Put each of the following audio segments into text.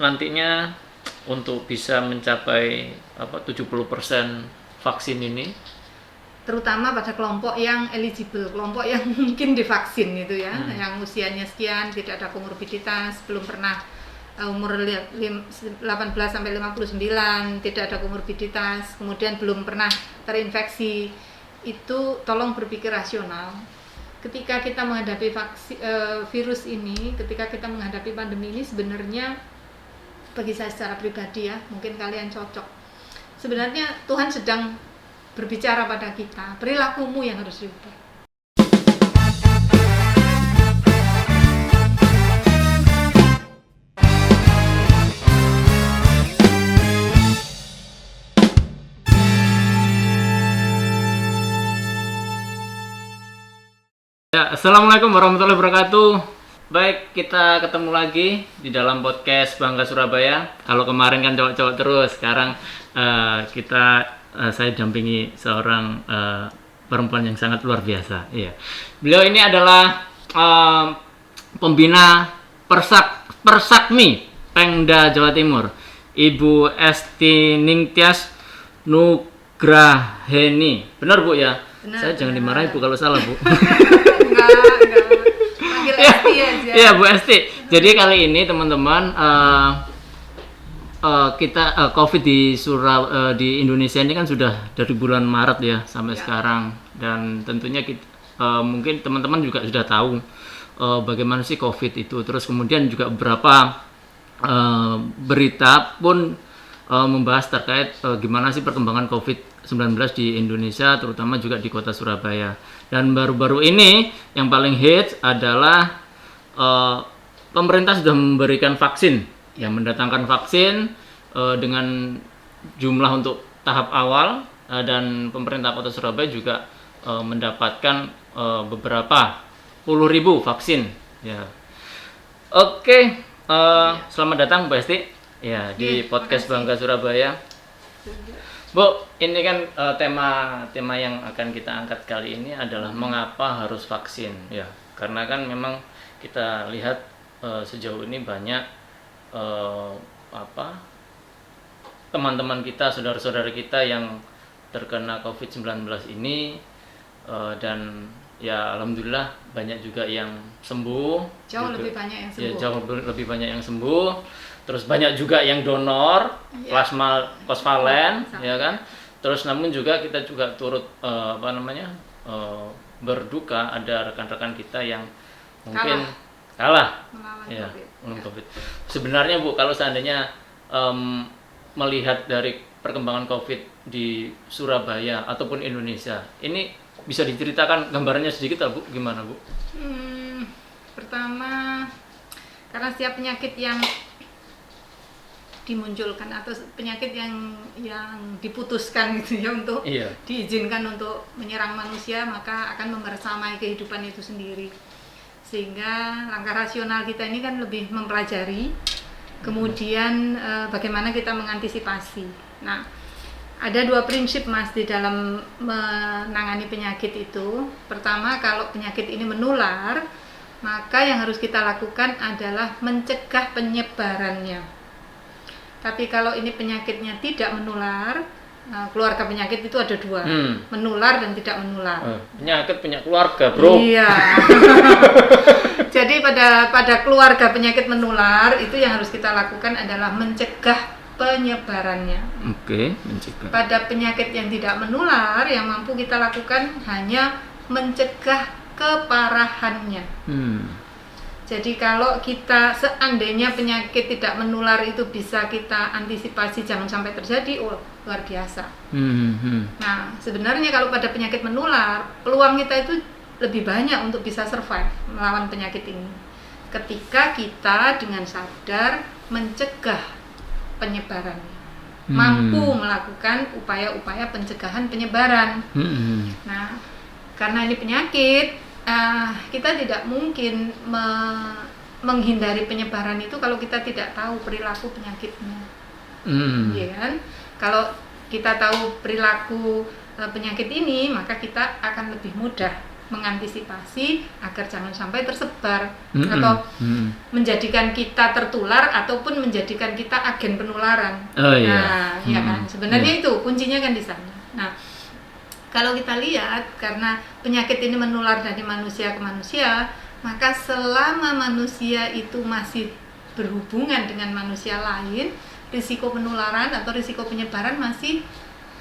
nantinya untuk bisa mencapai 70% vaksin ini? Terutama pada kelompok yang eligible, kelompok yang mungkin divaksin itu ya, yang usianya sekian, tidak ada komorbiditas, belum pernah umur 18 sampai 59, tidak ada komorbiditas, kemudian belum pernah terinfeksi. Itu tolong berpikir rasional. Ketika kita menghadapi virus ini, ketika kita menghadapi pandemi ini, sebenarnya bagi saya secara pribadi ya, mungkin kalian cocok. Sebenarnya Tuhan sedang berbicara pada kita, perilakumu yang harus diubah. Ya, Assalamualaikum warahmatullahi wabarakatuh. Baik, kita ketemu lagi di dalam podcast Bangga Surabaya. Kalau kemarin kan cowok-cowok terus, sekarang saya dampingi seorang perempuan yang sangat luar biasa. Iya. Beliau ini adalah pembina Persakmi Pengda Jawa Timur, Ibu Esti Ningtyas Nugraheni. Benar Bu ya? Benar, Saya jangan dimarahi Bu kalau salah Bu. Enggak. Panggil Esti aja. Iya Bu Esti. Jadi kali ini teman-teman kita COVID di Indonesia ini kan sudah dari bulan Maret ya sampai sekarang, dan tentunya mungkin teman-teman juga sudah tahu bagaimana sih COVID itu. Terus kemudian juga beberapa berita pun membahas terkait gimana sih perkembangan COVID-19 di Indonesia, terutama juga di kota Surabaya. Dan baru-baru ini yang paling hits adalah pemerintah sudah memberikan vaksin, yang mendatangkan vaksin dengan jumlah untuk tahap awal, dan pemerintah kota Surabaya juga mendapatkan beberapa puluh ribu vaksin. Ya. Oke, selamat datang Bu Esti ya di podcast Bangga Surabaya. Bu, ini kan tema yang akan kita angkat kali ini adalah mengapa harus vaksin ya. Karena kan memang kita lihat sejauh ini banyak teman-teman kita, saudara-saudara kita yang terkena COVID-19 ini, dan ya alhamdulillah banyak juga yang sembuh. Lebih banyak yang sembuh. Ya, jauh lebih banyak yang sembuh. Terus banyak juga yang donor plasma konvalen, ya kan. Terus namun juga kita juga turut berduka, ada rekan-rekan kita yang mungkin kalah ya melawan COVID. Sebenarnya Bu, kalau seandainya melihat dari perkembangan COVID di Surabaya ataupun Indonesia, ini bisa diceritakan gambarannya sedikit Bu, gimana Bu? Pertama, karena setiap penyakit yang dimunculkan atau penyakit yang diputuskan gitu ya untuk diizinkan untuk menyerang manusia, maka akan membersamai kehidupan itu sendiri. Sehingga langkah rasional kita ini kan lebih mempelajari, kemudian bagaimana kita mengantisipasi. Nah, ada dua prinsip Mas di dalam menangani penyakit itu. Pertama, kalau penyakit ini menular, maka yang harus kita lakukan adalah mencegah penyebarannya. Tapi kalau ini penyakitnya tidak menular, keluarga penyakit itu ada dua, menular dan tidak menular. Penyakit punya keluarga, bro. Iya. Jadi pada keluarga penyakit menular itu yang harus kita lakukan adalah mencegah penyebarannya. Oke, mencegah. Pada penyakit yang tidak menular, yang mampu kita lakukan hanya mencegah keparahannya. Jadi kalau kita seandainya penyakit tidak menular itu bisa kita antisipasi jangan sampai terjadi, luar biasa. Nah, sebenarnya kalau pada penyakit menular, peluang kita itu lebih banyak untuk bisa survive melawan penyakit ini. Ketika kita dengan sadar mencegah penyebaran, mampu melakukan upaya-upaya pencegahan penyebaran. Nah, karena ini penyakit, kita tidak mungkin menghindari penyebaran itu kalau kita tidak tahu perilaku penyakitnya. Ya kan? Kalau kita tahu perilaku penyakit ini, maka kita akan lebih mudah mengantisipasi agar jangan sampai tersebar atau menjadikan kita tertular ataupun menjadikan kita agen penularan. Nah, ya kan, sebenarnya itu kuncinya kan di sana. Nah, kalau kita lihat karena penyakit ini menular dari manusia ke manusia, maka selama manusia itu masih berhubungan dengan manusia lain, risiko penularan atau risiko penyebaran masih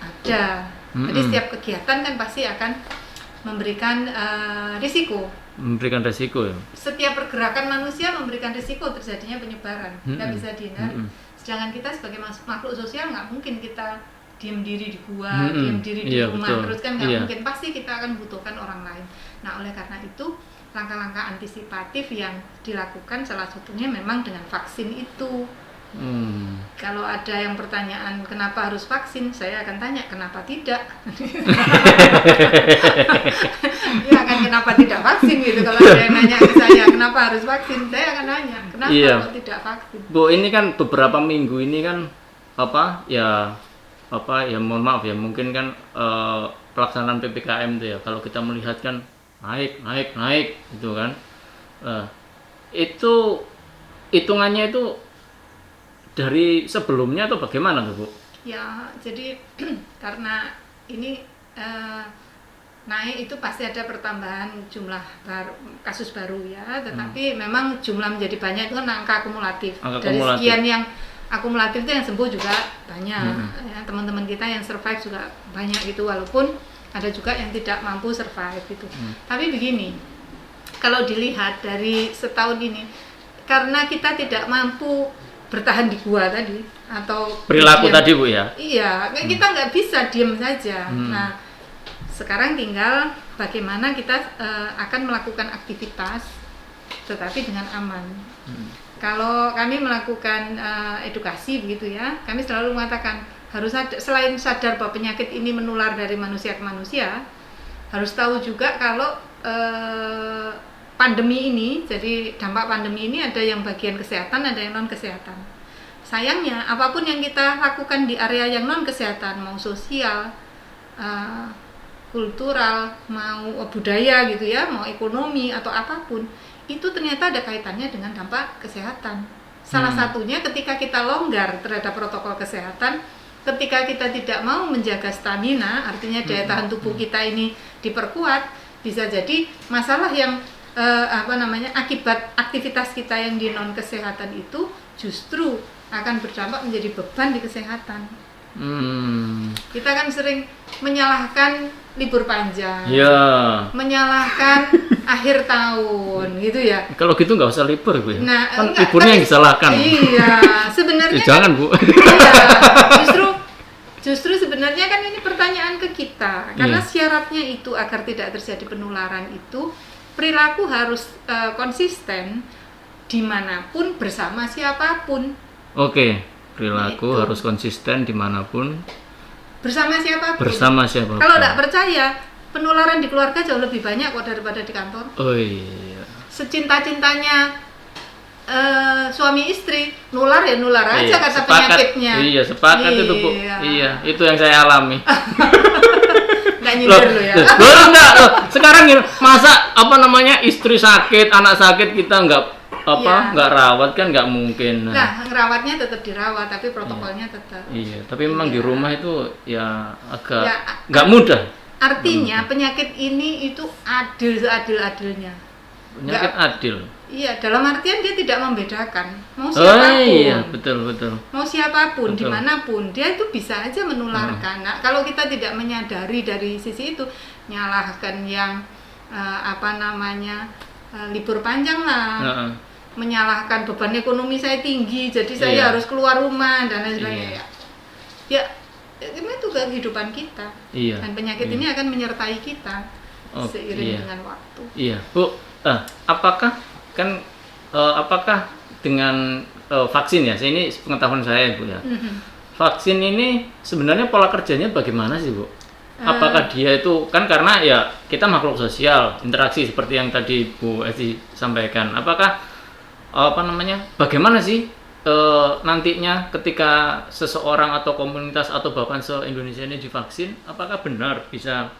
ada. Jadi setiap kegiatan kan pasti akan memberikan risiko. Memberikan risiko ya. Setiap pergerakan manusia memberikan risiko terjadinya penyebaran. Nggak bisa dihindari. Sedangkan kita sebagai makhluk sosial nggak mungkin kita diam diri di gua, diam diri di rumah, betul. Terus kan nggak mungkin. Pasti kita akan butuhkan orang lain. Nah, oleh karena itu langkah-langkah antisipatif yang dilakukan salah satunya memang dengan vaksin itu. Kalau ada yang pertanyaan kenapa harus vaksin, saya akan tanya kenapa tidak. Ya kan, kenapa tidak vaksin gitu. Kalau ada yang nanya ke saya kenapa harus vaksin, saya akan nanya kenapa kok tidak vaksin. Bu, ini kan beberapa minggu ini kan ya mohon maaf ya, mungkin kan pelaksanaan PPKM itu ya, kalau kita melihat kan naik gitu kan. Itu hitungannya itu dari sebelumnya atau bagaimana tuh, Bu? Ya, jadi karena ini naik itu pasti ada pertambahan jumlah kasus baru ya, tetapi memang jumlah menjadi banyak itu kan angka akumulatif. Dari sekian yang akumulatif itu yang sembuh juga banyak. Ya, teman-teman kita yang survive juga banyak gitu, walaupun ada juga yang tidak mampu survive gitu. Tapi begini, kalau dilihat dari setahun ini, karena kita tidak mampu bertahan di gua tadi atau perilaku tadi, Bu, ya. Iya, kita nggak bisa diam saja. Nah, sekarang tinggal bagaimana kita akan melakukan aktivitas tetapi dengan aman. Kalau kami melakukan edukasi begitu ya, kami selalu mengatakan harus selain sadar bahwa penyakit ini menular dari manusia ke manusia, harus tahu juga kalau pandemi ini, jadi dampak pandemi ini ada yang bagian kesehatan, ada yang non kesehatan. Sayangnya apapun yang kita lakukan di area yang non kesehatan, mau sosial, kultural, mau budaya gitu ya, mau ekonomi atau apapun, itu ternyata ada kaitannya dengan dampak kesehatan. Salah satunya ketika kita longgar terhadap protokol kesehatan, ketika kita tidak mau menjaga stamina, artinya daya tahan tubuh kita ini diperkuat, bisa jadi masalah yang akibat aktivitas kita yang di non kesehatan itu justru akan berdampak menjadi beban di kesehatan. Kita kan sering menyalahkan libur panjang, menyalahkan akhir tahun, gitu ya. Kalau gitu nggak usah libur, Bu. Nah, kan liburnya yang disalahkan. Iya, sebenarnya. Jangan, Bu. Iya, justru sebenarnya kan ini pertanyaan ke kita, karena syaratnya itu agar tidak terjadi penularan itu perilaku harus konsisten dimanapun bersama siapapun. Oke, perilaku harus konsisten dimanapun bersama siapapun. Bersama siapapun. Kalau tidak percaya, penularan di keluarga jauh lebih banyak kok daripada di kantor. Oh iya. Secinta-cintanya suami istri, nular ya nular aja kata penyakitnya. Iya, sepakat itu, Bu. Iya, itu yang saya alami. Nggak nyindir lo ya. Enggak. Sekarang masa istri sakit, anak sakit kita nggak rawat kan nggak mungkin. Nah, ngerawatnya tetap dirawat, tapi protokolnya tetap. Iya, tapi memang di rumah itu ya agak nggak mudah. Artinya penyakit ini itu adil seadil-adilnya. Penyakit adil. Iya, dalam artian dia tidak membedakan mau siapapun. Iya, betul. Mau siapapun, dimanapun, dia itu bisa aja menularkan. Nah, kalau kita tidak menyadari dari sisi itu, nyalahkan yang libur panjang lah, menyalahkan beban ekonomi saya tinggi, jadi saya harus keluar rumah dan lain sebagainya. Ya, itu kehidupan kita. Dan penyakit ini akan menyertai kita seiring dengan waktu. Iya, Bu. Apakah dengan vaksin ya? Ini pengetahuan saya, Bu ya. Vaksin ini sebenarnya pola kerjanya bagaimana sih, Bu? Apakah dia itu kan karena ya kita makhluk sosial, interaksi seperti yang tadi Bu Esti sampaikan. Apakah bagaimana sih nantinya ketika seseorang atau komunitas atau bahkan se-Indonesia ini divaksin, apakah benar bisa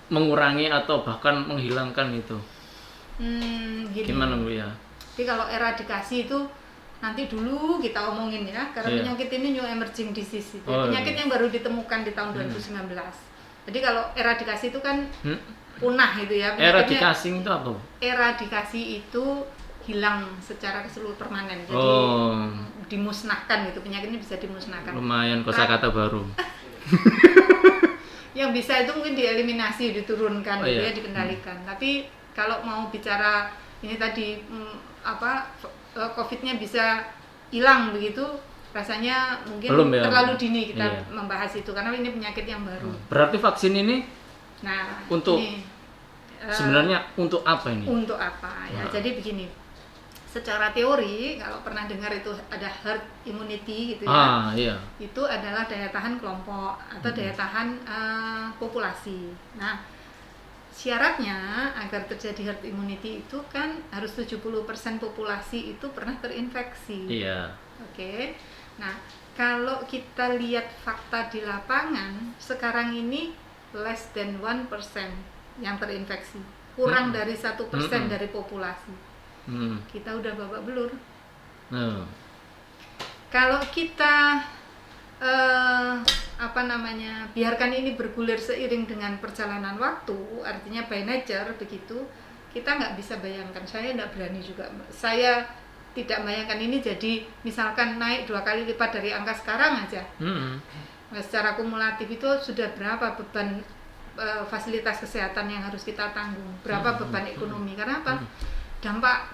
mengurangi atau bahkan menghilangkan itu? Gini. Gimana Bu ya? Jadi kalau eradikasi itu nanti dulu kita omongin ya, karena Iya. penyakit ini new emerging disease, itu Oh, penyakit yang baru ditemukan di tahun 2019. Jadi kalau eradikasi itu kan punah itu ya. penyakitnya- Eradikasi itu apa Bu? Eradikasi itu hilang secara keseluruhan permanen, jadi Oh, dimusnahkan gitu, penyakit ini bisa dimusnahkan. lumayan kosakata baru. Yang bisa itu mungkin dieliminasi, diturunkan, Oh, gitu iya. ya, dikendalikan. Tapi kalau mau bicara ini tadi COVID-nya bisa hilang begitu, rasanya mungkin Belum ya? terlalu dini kita Iya. membahas itu karena ini penyakit yang baru. Berarti vaksin ini Nah, Untuk- ini, sebenarnya untuk apa ini? untuk apa ya? Nah. Jadi begini, secara teori kalau pernah dengar itu ada herd immunity gitu ya. Iya. Itu adalah daya tahan kelompok atau daya tahan populasi. Nah, syaratnya agar terjadi herd immunity itu kan harus 70% populasi itu pernah terinfeksi. Iya. Oke. Nah, kalau kita lihat fakta di lapangan, sekarang ini less than 1% yang terinfeksi. Kurang dari 1% dari populasi. Kita udah babak belur. Kalau kita biarkan ini bergulir seiring dengan perjalanan waktu, artinya by nature begitu, kita nggak bisa bayangkan. Saya nggak berani juga. Saya tidak bayangkan ini jadi misalkan naik 2 kali lipat dari angka sekarang aja. Nah, secara kumulatif itu sudah berapa beban fasilitas kesehatan yang harus kita tanggung, berapa beban ekonomi. Karena apa?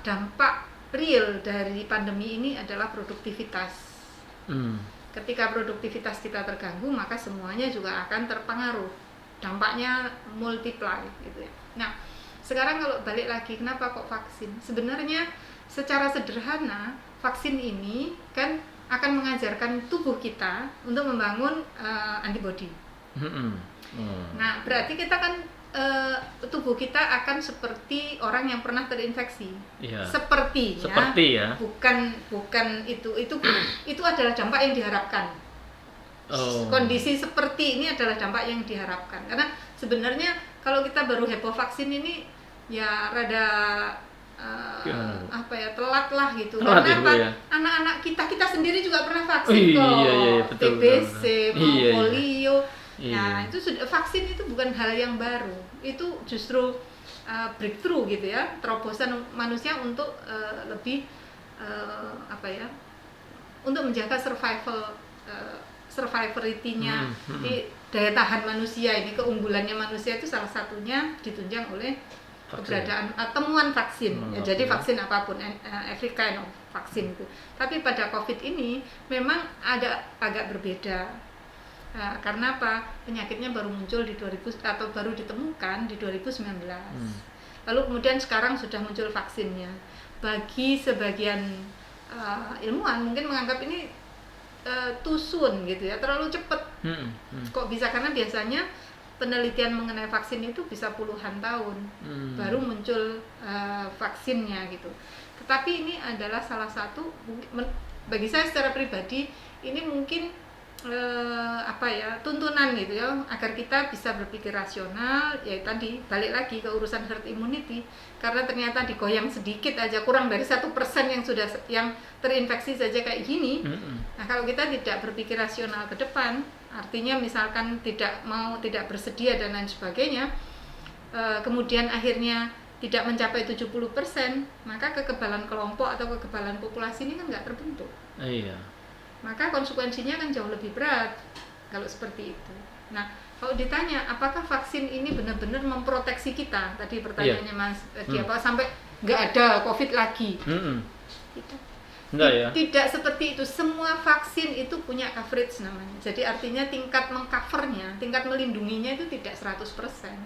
Dampak real dari pandemi ini adalah produktivitas. Ketika produktivitas kita terganggu, maka semuanya juga akan terpengaruh. Dampaknya multiply gitu ya. Nah, sekarang kalau balik lagi, kenapa kok vaksin? Sebenarnya secara sederhana, vaksin ini kan akan mengajarkan tubuh kita untuk membangun antibodi. Nah, berarti kita kan tubuh kita akan seperti orang yang pernah terinfeksi. Iya. Seperti ya. Bukan itu adalah dampak yang diharapkan. Kondisi seperti ini adalah dampak yang diharapkan. Karena sebenarnya kalau kita baru heboh vaksin ini ya rada telat lah gitu. Telat Karena ya, Bu, apa? ya? Anak-anak kita sendiri juga pernah vaksin kok. Iya, betul, TBC, betul. polio. Iya. Nah, itu sudah, vaksin itu bukan hal yang baru. Itu justru breakthrough gitu ya, terobosan manusia untuk lebih untuk menjaga survivority-nya. Jadi daya tahan manusia ini, keunggulannya manusia itu salah satunya ditunjang oleh keberadaan temuan vaksin. Jadi vaksin apapun, every kind of vaksin itu. Tapi pada COVID ini memang ada agak berbeda. Karena apa? Penyakitnya baru muncul di 2000 atau baru ditemukan di 2019. Lalu kemudian sekarang sudah muncul vaksinnya. Bagi sebagian ilmuwan mungkin menganggap ini too soon gitu ya, terlalu cepat. Kok bisa? Karena biasanya penelitian mengenai vaksin itu bisa puluhan tahun baru muncul vaksinnya gitu. Tetapi ini adalah salah satu, bagi saya secara pribadi ini mungkin tuntunan gitu ya, agar kita bisa berpikir rasional. Ya tadi balik lagi ke urusan herd immunity, karena ternyata digoyang sedikit aja, kurang dari 1% yang terinfeksi saja kayak gini. Nah, kalau kita tidak berpikir rasional ke depan, artinya misalkan tidak bersedia dan lain sebagainya, kemudian akhirnya tidak mencapai 70%, maka kekebalan kelompok atau kekebalan populasi ini kan nggak terbentuk. Iya. Maka konsekuensinya kan jauh lebih berat kalau seperti itu. Nah, kalau ditanya apakah vaksin ini benar-benar memproteksi kita, tadi pertanyaannya Mas apa sampai nggak ada COVID lagi? Enggak ya? Tidak seperti itu. Semua vaksin itu punya coverage namanya. Jadi artinya tingkat mengcovernya, tingkat melindunginya itu tidak 100%.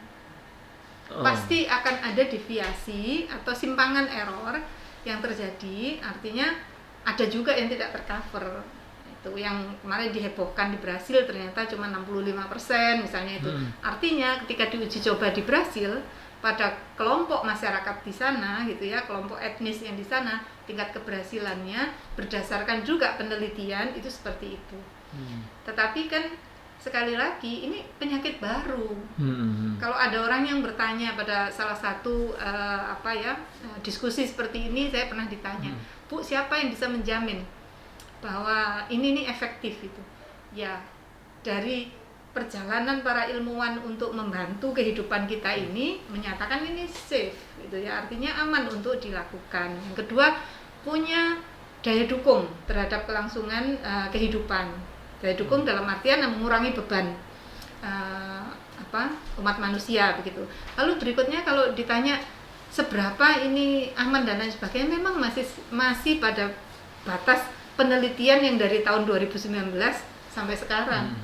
Pasti akan ada deviasi atau simpangan error yang terjadi. Artinya ada juga yang tidak tercover. Itu yang kemarin dihebohkan di Brasil, ternyata cuma 65% misalnya itu. Artinya ketika diuji coba di Brasil pada kelompok masyarakat di sana gitu ya, kelompok etnis yang di sana, tingkat keberhasilannya berdasarkan juga penelitian itu seperti itu. Tetapi kan sekali lagi ini penyakit baru. Kalau ada orang yang bertanya pada salah satu diskusi seperti ini, saya pernah ditanya, Bu, siapa yang bisa menjamin bahwa ini nih efektif itu? Ya, dari perjalanan para ilmuwan untuk membantu kehidupan kita ini menyatakan ini safe, gitu ya, artinya aman untuk dilakukan. Yang kedua, punya daya dukung terhadap kelangsungan kehidupan. Daya dukung dalam artian mengurangi beban umat manusia begitu. Lalu berikutnya kalau ditanya seberapa ini aman dan lain sebagainya, memang masih pada batas penelitian yang dari tahun 2019 sampai sekarang.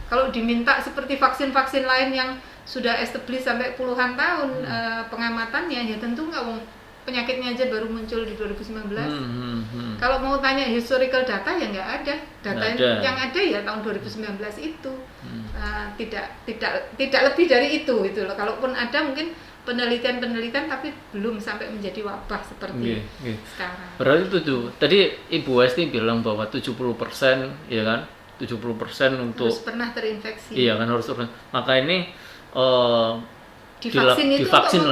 Kalau diminta seperti vaksin-vaksin lain yang sudah established sampai puluhan tahun pengamatannya, ya tentu nggak, penyakitnya aja baru muncul di 2019. Kalau mau tanya historical data, ya nggak ada. Yang ada ya tahun 2019 itu. Tidak lebih dari itu loh. Kalaupun ada mungkin penelitian tapi belum sampai menjadi wabah seperti sekarang. Berarti itu tadi Ibu Westi bilang bahwa 70% ya kan, 70% untuk harus pernah terinfeksi. Iya kan, harus. Maka ini divaksin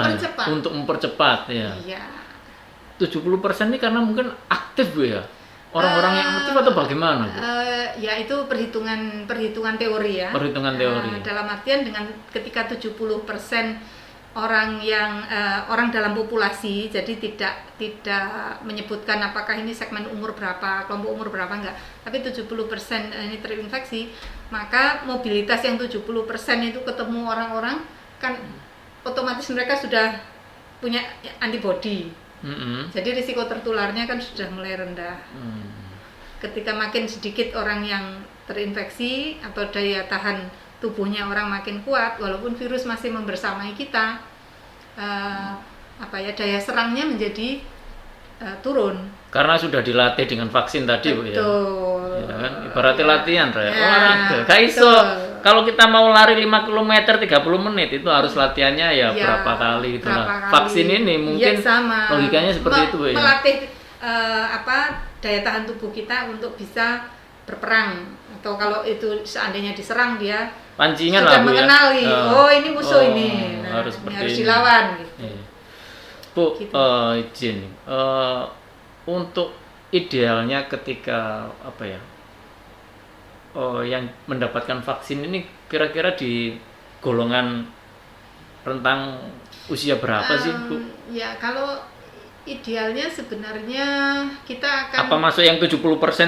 untuk mempercepat ya. Iya. 70% ini karena mungkin aktif Bu ya. Orang-orang yang aktif atau bagaimana Bu? Ya itu perhitungan teori ya. Perhitungan teori. Dalam artian dengan ketika 70% orang yang orang dalam populasi, jadi tidak menyebutkan apakah ini segmen umur berapa, kelompok umur berapa, enggak, tapi 70% ini terinfeksi, maka mobilitas yang 70% itu ketemu orang-orang kan otomatis mereka sudah punya antibodi. Jadi risiko tertularnya kan sudah mulai rendah. Ketika makin sedikit orang yang terinfeksi atau daya tahan tubuhnya orang makin kuat, walaupun virus masih membersamai kita, daya serangnya menjadi turun. Karena sudah dilatih dengan vaksin tadi. Betul. Bu ya. Ya kan, ibaratnya latihan olahraga. Gak iso. Kalau kita mau lari 5 km 30 menit itu harus latihannya ya berapa kali gitu lah. Vaksin ini mungkin sama. Logikanya seperti itu ya. Melatih daya tahan tubuh kita untuk bisa berperang, atau kalau itu seandainya diserang dia pancingan sudah lah Bu mengenali ya. Ini musuh ini. Nah, harus dilawan gitu. Iya. Bu, gitu. Izin untuk idealnya ketika yang mendapatkan vaksin ini kira-kira di golongan rentang usia berapa sih Bu? Ya kalau idealnya sebenarnya kita akan... Apa masuk yang 70%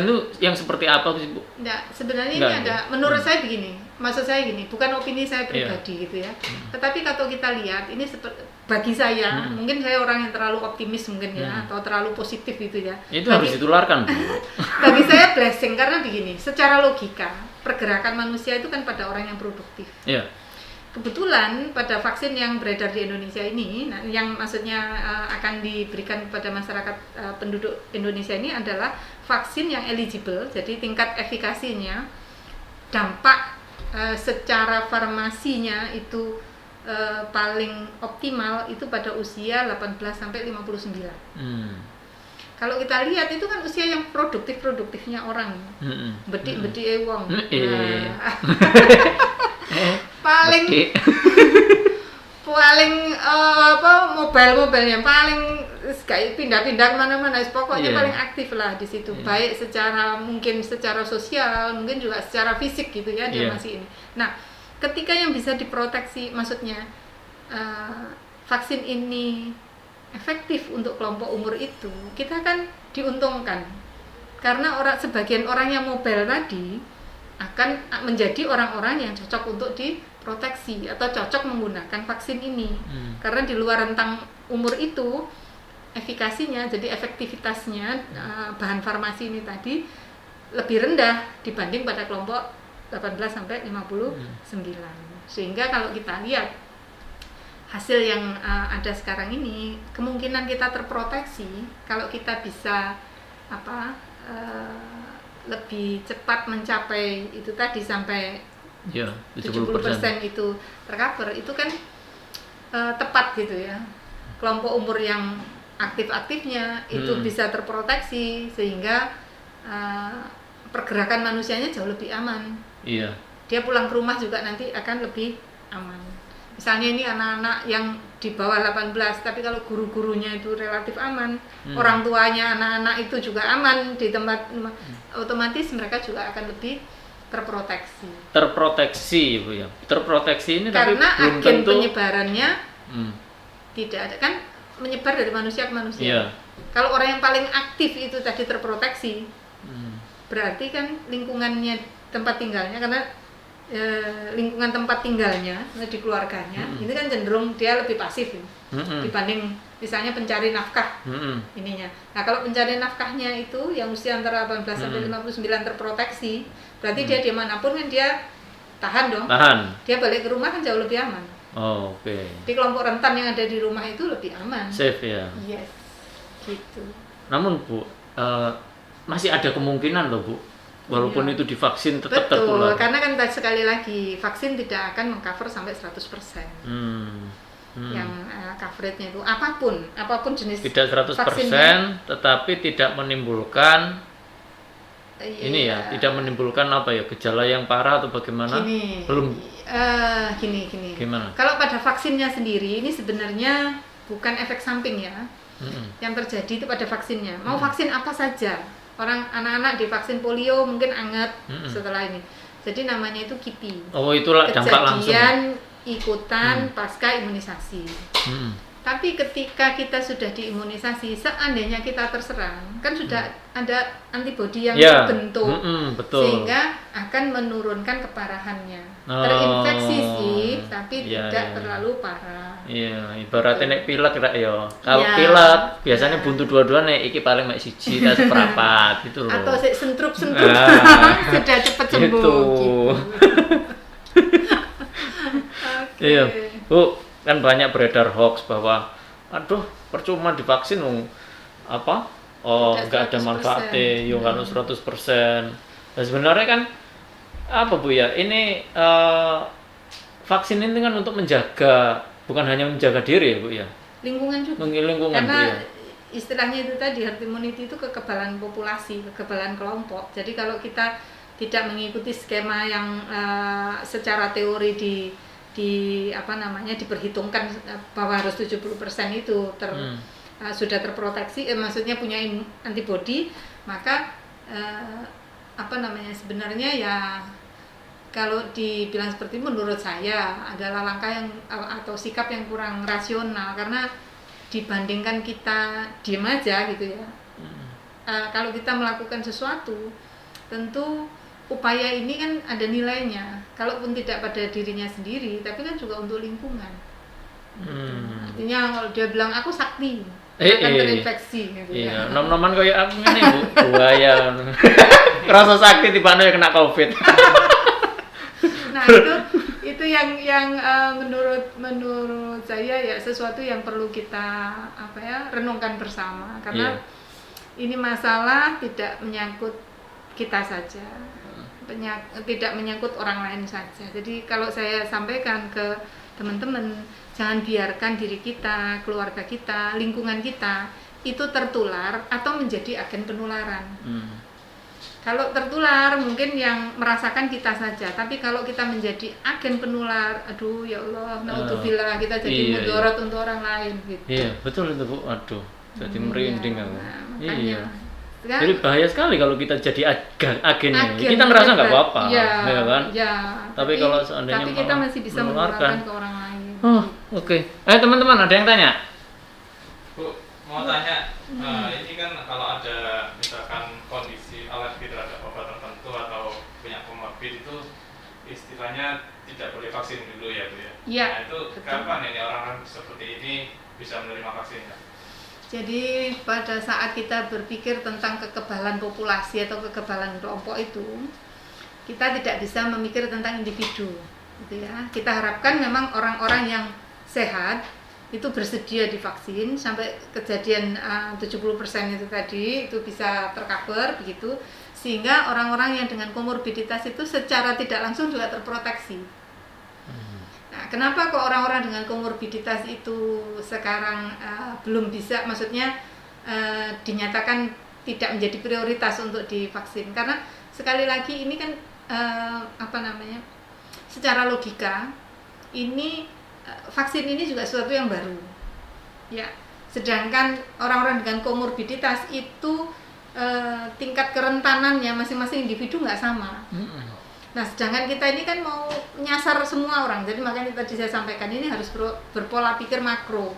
itu yang seperti apa sih Bu? Enggak, sebenarnya ini ada, menurut saya begini, maksud saya gini, bukan opini saya pribadi gitu ya. Tetapi kalau kita lihat, ini bagi saya, mungkin saya orang yang terlalu optimis mungkin ya, atau terlalu positif gitu ya. Itu harus ditularkan Bu. Bagi saya blessing, karena begini, secara logika, pergerakan manusia itu kan pada orang yang produktif. Iya. Kebetulan pada vaksin yang beredar di Indonesia ini, yang maksudnya akan diberikan kepada masyarakat penduduk Indonesia ini adalah vaksin yang eligible, jadi tingkat efikasinya, dampak secara farmasinya itu paling optimal itu pada usia 18 sampai 59. Kalau kita lihat itu kan usia yang produktifnya orang, bedik wong. Paling mobile-mobilenya paling kayak pindah-pindah kemana-mana, pokoknya paling aktif lah di situ, baik mungkin secara sosial, mungkin juga secara fisik gitu ya, dia masih ini. Nah, ketika yang bisa diproteksi, maksudnya vaksin ini efektif untuk kelompok umur itu, kita kan diuntungkan karena sebagian orang yang mobile tadi akan menjadi orang-orang yang cocok untuk diproteksi atau cocok menggunakan vaksin ini. Karena di luar rentang umur itu efikasinya, jadi efektivitasnya bahan farmasi ini tadi lebih rendah dibanding pada kelompok 18 sampai 59. Sehingga kalau kita lihat hasil yang ada sekarang ini, kemungkinan kita terproteksi kalau kita bisa lebih cepat mencapai itu tadi sampai 70% itu tercover, itu kan tepat gitu ya. Kelompok umur yang aktif-aktifnya itu bisa terproteksi sehingga pergerakan manusianya jauh lebih aman. Iya. dia pulang ke rumah juga nanti akan lebih aman. Misalnya ini anak-anak yang di bawah 18, tapi kalau guru-gurunya itu relatif aman, orang tuanya anak-anak itu juga aman di tempat, otomatis mereka juga akan lebih terproteksi. Terproteksi, Bu ya. Terproteksi ini Karena tapi belum agen tentu penyebarannya tidak ada, kan menyebar dari manusia ke manusia. Iya. Kalau orang yang paling aktif itu tadi terproteksi, berarti kan lingkungannya, tempat tinggalnya, karena lingkungan tempat tinggalnya di keluarganya ini kan cenderung dia lebih pasif dibanding misalnya pencari nafkah ininya. Nah, kalau pencari nafkahnya itu yang usia antara 18 sampai 59 terproteksi, berarti dia dimanapun kan dia tahan dong. Dia balik ke rumah kan jauh lebih aman. Oke. Di kelompok rentan yang ada di rumah itu lebih aman. Safe ya. Yes, gitu. Namun Bu, masih ada kemungkinan loh Bu, walaupun itu divaksin tetap betul, tertular. karena kan sekali lagi vaksin tidak akan mengcover sampai 100%. Yang coveragenya itu apapun jenis tidak 100%, vaksinnya, tetapi tidak menimbulkan ini ya, tidak menimbulkan apa ya, gejala yang parah atau bagaimana? Belum. Gini. Gimana? Kalau pada vaksinnya sendiri ini sebenarnya bukan efek samping ya. Yang terjadi itu pada vaksinnya. Mau vaksin apa saja. Orang anak-anak divaksin polio mungkin anget setelah ini. Jadi namanya itu KIPI. Oh, itulah dampak langsung. Kejadian ikutan pasca imunisasi. Tapi ketika kita sudah diimunisasi, seandainya kita terserang, kan sudah ada antibodi yang terbentuk, betul. Sehingga akan menurunkan keparahannya. Terinfeksi sih, tapi tidak terlalu parah. Iya, ibaratnya nek pilek kira ya. Kalau pilek biasanya buntu dua-dua nek iki paling mek siji ta seprapat gitu loh. Atau sentrup-sentrup sudah cepat sembuh gitu. Iya, Bu, kan banyak beredar hoax bahwa aduh percuma divaksin nggak ada manfaatnya, yo kan 100%. Nah, sebenarnya kan apa Bu ya, ini vaksin ini kan untuk menjaga, bukan hanya menjaga diri ya Bu ya, lingkungan juga. Lingkungan, karena Bu, ya. Istilahnya itu tadi herd immunity itu kekebalan populasi, kekebalan kelompok. Jadi kalau kita tidak mengikuti skema yang secara teori diperhitungkan bahwa harus 70% itu sudah terproteksi, maksudnya punya antibodi, maka sebenarnya ya kalau dibilang seperti itu, menurut saya adalah langkah yang atau sikap yang kurang rasional, karena dibandingkan kita diem aja gitu ya. Kalau kita melakukan sesuatu, tentu upaya ini kan ada nilainya, kalaupun tidak pada dirinya sendiri, tapi kan juga untuk lingkungan. Artinya kalau dia bilang aku sakti, akan terinfeksi gitu ya. Nom-noman kayak aku ini Bu, buaya. Rasa sakti tiba-tiba ya kena COVID. Nah, itu yang menurut saya ya sesuatu yang perlu kita renungkan bersama, karena ini masalah tidak menyangkut kita saja, tidak menyangkut orang lain saja. Jadi kalau saya sampaikan ke teman-teman, jangan biarkan diri kita, keluarga kita, lingkungan kita itu tertular atau menjadi agen penularan. Kalau tertular mungkin yang merasakan kita saja, tapi kalau kita menjadi agen penular, aduh ya Allah, naudzubillah, kita jadi mudarat untuk orang lain gitu. Iya, betul itu Bu. Aduh, jadi merinding aku. Iya. Kan? Jadi bahaya sekali kalau kita jadi agennya. Kita ngerasa nggak apa-apa, ya kan? Ya. Tapi kalau seandainya kita masih bisa menularkan ke orang lain. Oh, oke. Teman-teman, ada yang tanya? Bu, mau tanya, ini kan kalau ada misalkan kondisi alergi terhadap obat tertentu atau punya komorbid, itu istilahnya tidak boleh vaksin dulu ya Bu ya? Iya. Nah, itu betul. Kapan ini orang seperti ini bisa menerima vaksin? Jadi pada saat kita berpikir tentang kekebalan populasi atau kekebalan kelompok itu, kita tidak bisa memikir tentang individu, gitu ya. Kita harapkan memang orang-orang yang sehat itu bersedia divaksin sampai kejadian 70% itu tadi itu bisa tercover begitu, sehingga orang-orang yang dengan komorbiditas itu secara tidak langsung juga terproteksi. Nah, kenapa kok orang-orang dengan komorbiditas itu sekarang belum bisa, maksudnya dinyatakan tidak menjadi prioritas untuk divaksin? Karena sekali lagi ini kan secara logika ini vaksin ini juga sesuatu yang baru. Ya, sedangkan orang-orang dengan komorbiditas itu tingkat kerentanannya masing-masing individu nggak sama. Nah, sedangkan kita ini kan mau nyasar semua orang, jadi makanya tadi saya sampaikan ini harus berpola pikir makro.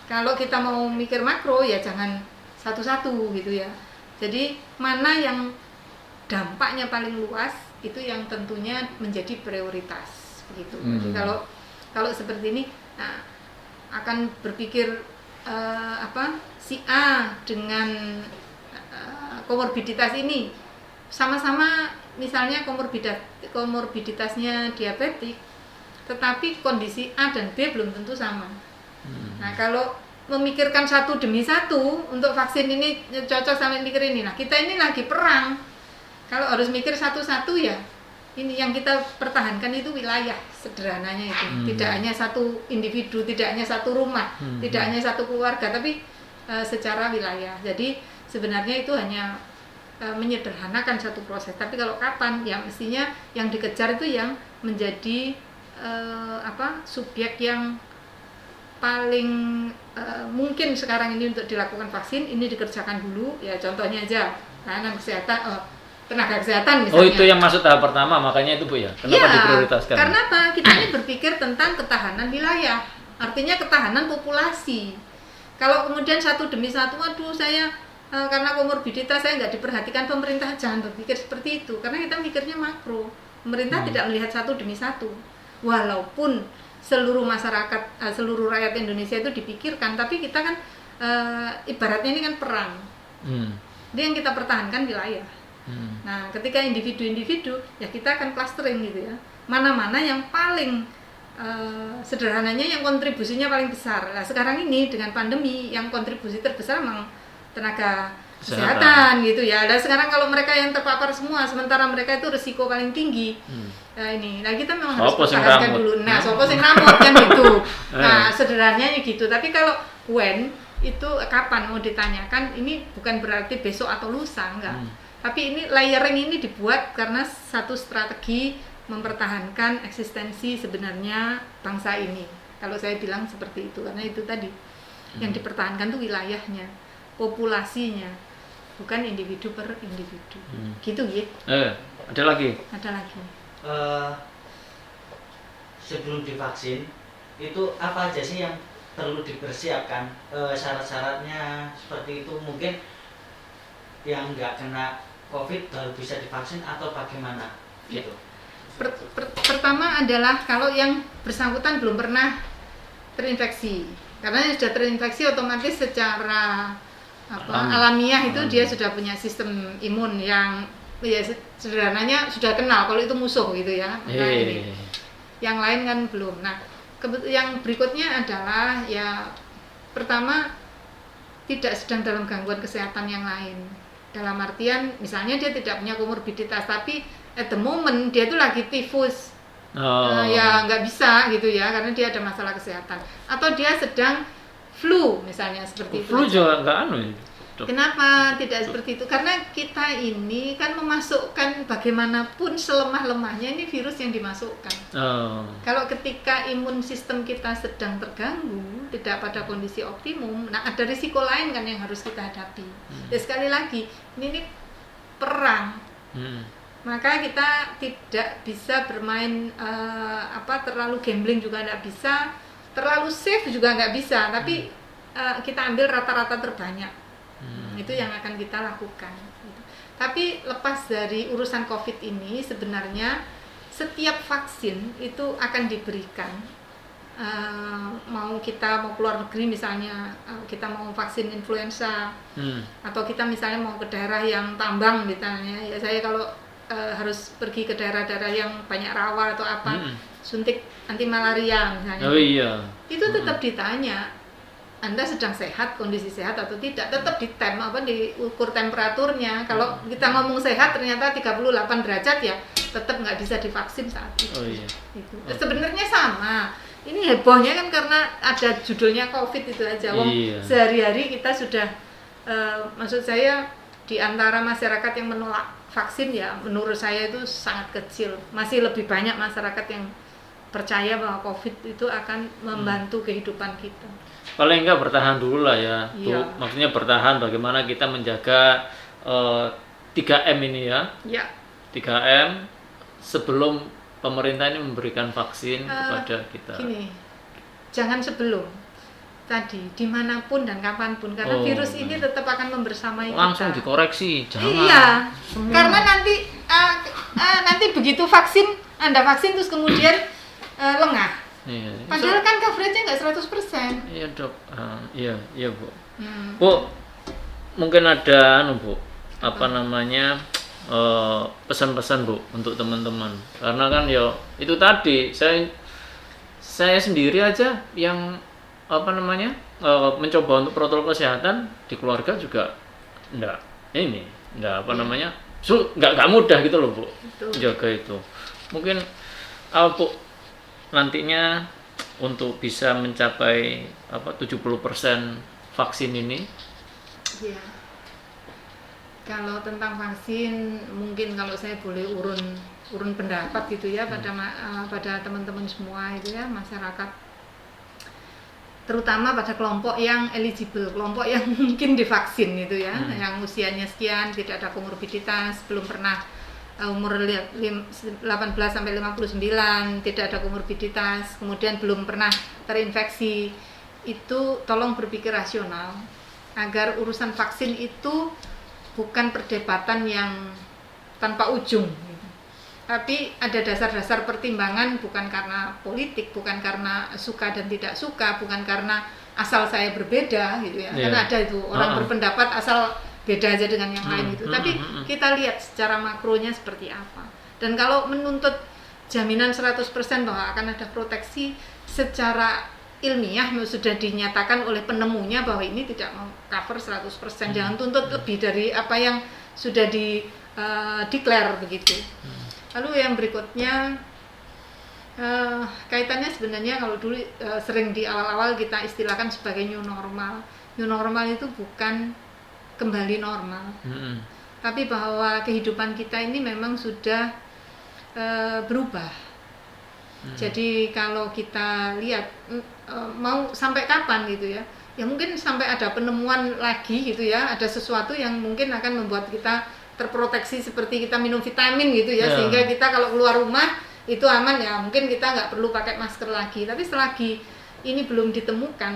Kalau kita mau mikir makro ya jangan satu-satu gitu ya. Jadi mana yang dampaknya paling luas itu yang tentunya menjadi prioritas begitu. Jadi kalau seperti ini, nah, akan berpikir si A dengan komorbiditas ini sama-sama misalnya komorbiditasnya diabetik, tetapi kondisi A dan B belum tentu sama. Nah, kalau memikirkan satu demi satu untuk vaksin ini cocok sampai mikir ini, nah kita ini lagi perang. Kalau harus mikir satu-satu ya ini yang kita pertahankan itu wilayah sederhananya itu. Tidak hanya satu individu, tidak hanya satu rumah, tidak hanya satu keluarga, tapi secara wilayah. Jadi sebenarnya itu hanya menyederhanakan satu proses. Tapi kalau kapan ya mestinya yang dikejar itu yang menjadi subjek yang paling mungkin sekarang ini untuk dilakukan vaksin ini dikerjakan dulu ya. Contohnya aja layanan kesehatan, tenaga kesehatan misalnya. Oh, itu yang masuk tahap pertama, makanya itu Bu ya. Kenapa diprioritaskan? Karena apa? Kita ini berpikir tentang ketahanan wilayah. Artinya ketahanan populasi. Kalau kemudian satu demi satu, waduh saya karena komorbiditas saya nggak diperhatikan pemerintah, jangan berpikir seperti itu. Karena kita mikirnya makro. Pemerintah tidak melihat satu demi satu. Walaupun seluruh masyarakat, seluruh rakyat Indonesia itu dipikirkan, tapi kita kan ibaratnya ini kan perang. Jadi yang kita pertahankan wilayah. Nah, ketika individu-individu ya kita akan clustering gitu ya. Mana-mana yang paling sederhananya yang kontribusinya paling besar. Nah, sekarang ini dengan pandemi yang kontribusi terbesar memang tenaga kesehatan gitu ya. Dan sekarang kalau mereka yang terpapar semua, sementara mereka itu risiko paling tinggi. Nah kita memang harus pertahankan dulu. Nah, sopo sing ramut kan gitu. Nah, sederhananya gitu. Tapi kalau when itu kapan mau ditanyakan, ini bukan berarti besok atau lusa, enggak. Tapi ini layering ini dibuat karena satu strategi mempertahankan eksistensi sebenarnya bangsa ini. Kalau saya bilang seperti itu, karena itu tadi yang dipertahankan tuh wilayahnya, populasinya, bukan individu per individu. Gitu ya. Ada lagi? Ada lagi. Sebelum divaksin itu apa aja sih yang perlu dipersiapkan, syarat-syaratnya seperti itu, mungkin yang nggak kena COVID baru bisa divaksin atau bagaimana gitu. Pertama adalah kalau yang bersangkutan belum pernah terinfeksi, karena yang sudah terinfeksi otomatis secara alamiah itu dia sudah punya sistem imun yang ya sederhananya sudah kenal kalau itu musuh gitu ya. Nah, ini yang lain kan belum. Nah, yang berikutnya adalah ya pertama tidak sedang dalam gangguan kesehatan yang lain. Dalam artian misalnya dia tidak punya komorbiditas tapi at the moment dia itu lagi tifus. Ya nggak bisa gitu ya karena dia ada masalah kesehatan. Atau dia sedang flu misalnya seperti itu. Flu juga nggak Kenapa tidak seperti itu? Karena kita ini kan memasukkan bagaimanapun selemah-lemahnya ini virus yang dimasukkan. Kalau ketika imun sistem kita sedang terganggu, tidak pada kondisi optimum, nah ada risiko lain kan yang harus kita hadapi. Ya sekali lagi, ini perang. Maka kita tidak bisa bermain terlalu gambling juga nggak bisa, terlalu safe juga nggak bisa. Tapi kita ambil rata-rata terbanyak. Itu yang akan kita lakukan gitu. Tapi lepas dari urusan COVID ini sebenarnya setiap vaksin itu akan diberikan mau kita mau keluar negeri misalnya kita mau vaksin influenza atau kita misalnya mau ke daerah yang tambang misalnya ya saya kalau harus pergi ke daerah-daerah yang banyak rawa atau apa suntik anti malaria misalnya itu tetap ditanya Anda sedang sehat, kondisi sehat atau tidak, tetap diukur temperaturnya. Kalau kita ngomong sehat ternyata 38 derajat ya, tetap nggak bisa divaksin saat itu. Gitu. Sebenarnya sama. Ini hebohnya kan karena ada judulnya COVID itu aja. Sehari-hari kita sudah, maksud saya di antara masyarakat yang menolak vaksin ya menurut saya itu sangat kecil. Masih lebih banyak masyarakat yang percaya bahwa COVID itu akan membantu kehidupan kita. Paling enggak bertahan dulu lah ya. Iya. Tuh, maksudnya bertahan bagaimana kita menjaga 3M ini ya. Ya, 3M sebelum pemerintah ini memberikan vaksin kepada kita. gini, jangan sebelum. Tadi dimanapun dan kapanpun karena virus ini tetap akan membersamai Langsung kita. dikoreksi, jangan. Iya, karena nanti begitu Anda vaksin terus kemudian lengah. Iya. Padahal kan coveragenya nggak 100%. Iya dok, iya Bu. Hmm. Bu, mungkin ada Bu, apa namanya pesan-pesan Bu untuk teman-teman. Karena kan ya itu tadi saya sendiri aja yang apa namanya mencoba untuk protokol kesehatan di keluarga juga enggak apa namanya enggak mudah gitu loh Bu. Betul. Jaga itu. Mungkin apa Bu nantinya untuk bisa mencapai 70% vaksin ini? Iya. Kalau tentang vaksin, mungkin kalau saya boleh urun pendapat gitu ya pada teman-teman semua itu ya, masyarakat, terutama pada kelompok yang eligible, kelompok yang mungkin divaksin itu ya, yang usianya sekian, tidak ada komorbiditas, belum pernah umur 18 sampai 59, tidak ada komorbiditas, kemudian belum pernah terinfeksi, itu tolong berpikir rasional agar urusan vaksin itu bukan perdebatan yang tanpa ujung gitu. Tapi ada dasar-dasar pertimbangan, bukan karena politik, bukan karena suka dan tidak suka, bukan karena asal saya berbeda gitu ya. Kan ada itu orang berpendapat asal beda aja dengan yang lain itu. Tapi kita lihat secara makronya seperti apa. Dan kalau menuntut jaminan 100% bahwa akan ada proteksi secara ilmiah sudah dinyatakan oleh penemunya bahwa ini tidak mau cover 100%. Jangan tuntut lebih dari apa yang sudah declare begitu. Lalu yang berikutnya kaitannya sebenarnya kalau dulu sering di awal-awal kita istilahkan sebagai new normal. New normal itu bukan kembali normal, tapi bahwa kehidupan kita ini memang sudah berubah. Jadi kalau kita lihat mau sampai kapan gitu ya, ya mungkin sampai ada penemuan lagi gitu ya, ada sesuatu yang mungkin akan membuat kita terproteksi seperti kita minum vitamin gitu ya, sehingga kita kalau keluar rumah itu aman ya, mungkin kita nggak perlu pakai masker lagi. Tapi selagi ini belum ditemukan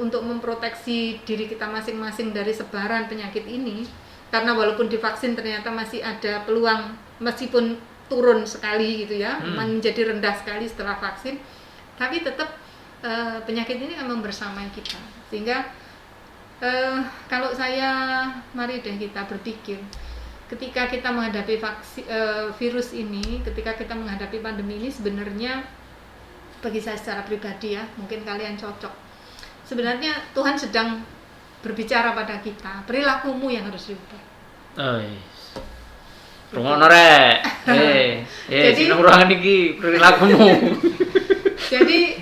untuk memproteksi diri kita masing-masing dari sebaran penyakit ini, karena walaupun divaksin ternyata masih ada peluang meskipun turun sekali gitu ya, menjadi rendah sekali setelah vaksin, tapi tetap penyakit ini akan membersamai kita. Sehingga kalau saya, mari deh kita berpikir ketika kita menghadapi virus ini, ketika kita menghadapi pandemi ini, sebenarnya bagi saya secara pribadi ya, mungkin kalian cocok, sebenarnya Tuhan sedang berbicara pada kita, perilakumu yang harus diubah. Rungokno rek. Jadi ruangan iki perilakumu.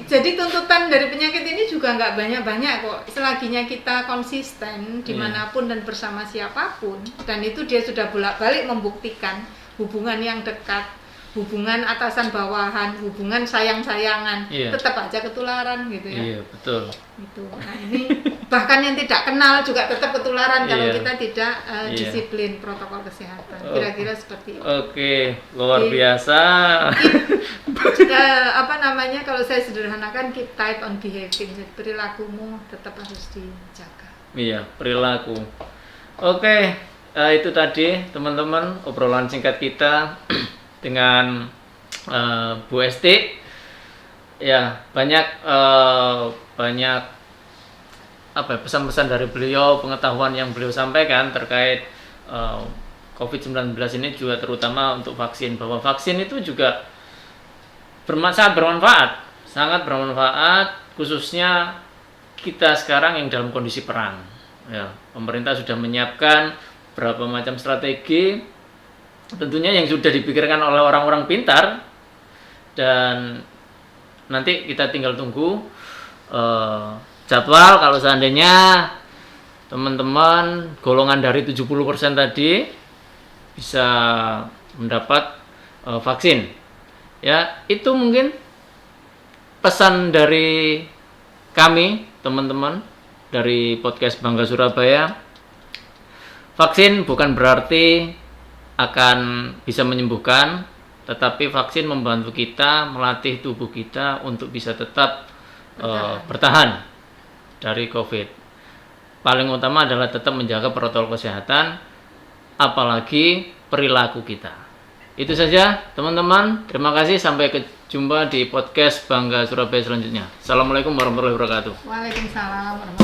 Jadi tuntutan dari penyakit ini juga nggak banyak-banyak kok. Selaginya kita konsisten dimanapun dan bersama siapapun, dan itu dia sudah bolak-balik membuktikan hubungan yang dekat, hubungan atasan bawahan, hubungan sayang-sayangan, tetap aja ketularan gitu ya. Iya, betul. Gitu. Nah, ini bahkan yang tidak kenal juga tetap ketularan kalau kita tidak disiplin protokol kesehatan. Kira-kira seperti itu. Oke, luar biasa. Apa namanya, kalau saya sederhanakan, keep tight on behaving. Jadi perilakumu tetap harus dijaga. Iya, perilaku. Oke, itu tadi teman-teman obrolan singkat kita dengan Bu Esti. Ya, banyak pesan-pesan dari beliau, pengetahuan yang beliau sampaikan terkait COVID-19 ini, juga terutama untuk vaksin, bahwa vaksin itu juga sangat bermanfaat, khususnya kita sekarang yang dalam kondisi perang. Ya, pemerintah sudah menyiapkan berapa macam strategi, tentunya yang sudah dipikirkan oleh orang-orang pintar, dan nanti kita tinggal tunggu jadwal kalau seandainya teman-teman golongan dari 70% tadi bisa mendapat vaksin. Ya, itu mungkin pesan dari kami, teman-teman dari podcast Bangga Surabaya. Vaksin bukan berarti akan bisa menyembuhkan, tetapi vaksin membantu kita melatih tubuh kita untuk bisa tetap bertahan dari COVID. Paling utama adalah tetap menjaga protokol kesehatan, apalagi perilaku kita. Itu saja teman-teman, terima kasih, sampai jumpa di podcast Bangga Surabaya selanjutnya. Assalamualaikum warahmatullahi wabarakatuh. Waalaikumsalam warahmatullahi wabarakatuh.